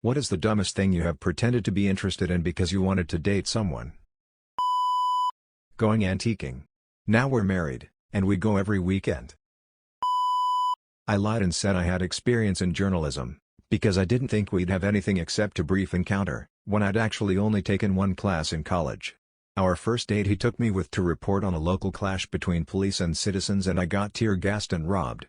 What is the dumbest thing you have pretended to be interested in because you wanted to date someone? Going antiquing. Now we're married, and we go every weekend. I lied and said I had experience in journalism, because I didn't think we'd have anything except a brief encounter, when I'd actually only taken one class in college. Our first date he took me with to report on a local clash between police and citizens and I got tear-gassed and robbed.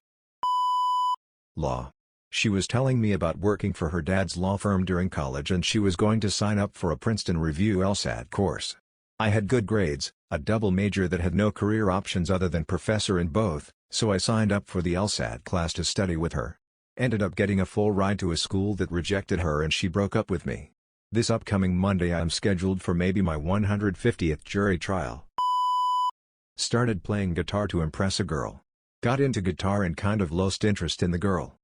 Law. She was telling me about working for her dad's law firm during college and she was going to sign up for a Princeton Review LSAT course. I had good grades, a double major that had no career options other than professor in both, so I signed up for the LSAT class to study with her. Ended up getting a full ride to a school that rejected her and she broke up with me. This upcoming Monday I am scheduled for maybe my 150th jury trial. Started playing guitar to impress a girl. Got into guitar and kind of lost interest in the girl.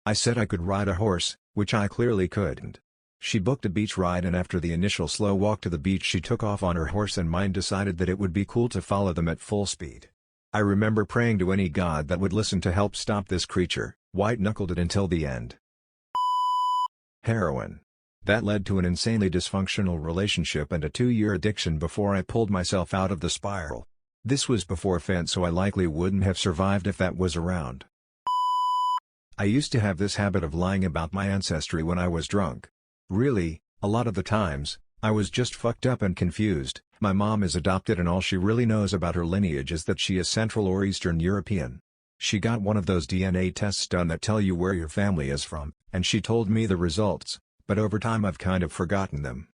I said I could ride a horse, which I clearly couldn't. She booked a beach ride and after the initial slow walk to the beach she took off on her horse and mine decided that it would be cool to follow them at full speed. I remember praying to any god that would listen to help stop this creature, white-knuckled it until the end. Heroin. That led to an insanely dysfunctional relationship and a 2-year addiction before I pulled myself out of the spiral. This was before fent so I likely wouldn't have survived if that was around. I used to have this habit of lying about my ancestry when I was drunk. Really, a lot of the times, I was just fucked up and confused. My mom is adopted and all she really knows about her lineage is that she is Central or Eastern European. She got one of those DNA tests done that tell you where your family is from, and she told me the results, but over time I've kind of forgotten them.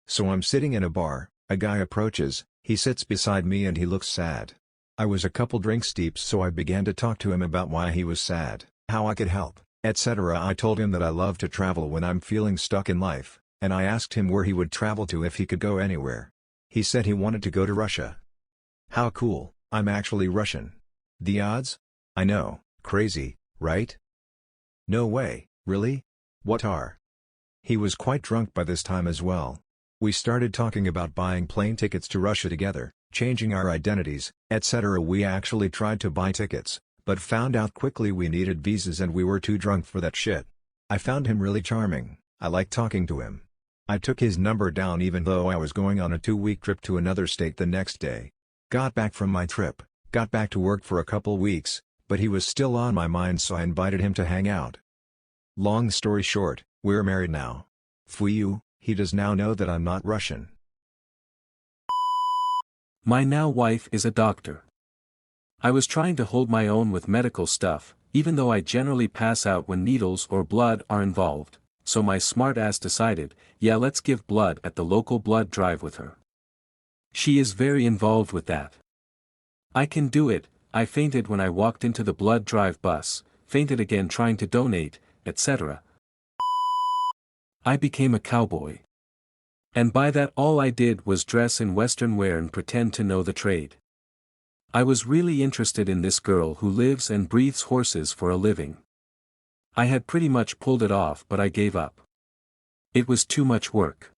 So I'm sitting in a bar, a guy approaches, he sits beside me and he looks sad. I was a couple drinks deep so I began to talk to him about why he was sad, how I could help, etc. I told him that I love to travel when I'm feeling stuck in life, and I asked him where he would travel to if he could go anywhere. He said he wanted to go to Russia. How cool, I'm actually Russian. The odds? I know, crazy, right? No way, really? What are? He was quite drunk by this time as well. We started talking about buying plane tickets to Russia together, changing our identities, etc. We actually tried to buy tickets, but found out quickly we needed visas and we were too drunk for that shit. I found him really charming, I liked talking to him. I took his number down even though I was going on a 2-week trip to another state the next day. Got back from my trip, got back to work for a couple weeks, but he was still on my mind so I invited him to hang out. Long story short, we're married now. Fuyu, he does now know that I'm not Russian. My now wife is a doctor. I was trying to hold my own with medical stuff, even though I generally pass out when needles or blood are involved, so my smart ass decided, yeah, let's give blood at the local blood drive with her. She is very involved with that. I can do it. I fainted when I walked into the blood drive bus, fainted again trying to donate, etc. I became a cowboy. And by that all I did was dress in Western wear and pretend to know the trade. I was really interested in this girl who lives and breathes horses for a living. I had pretty much pulled it off but I gave up. It was too much work.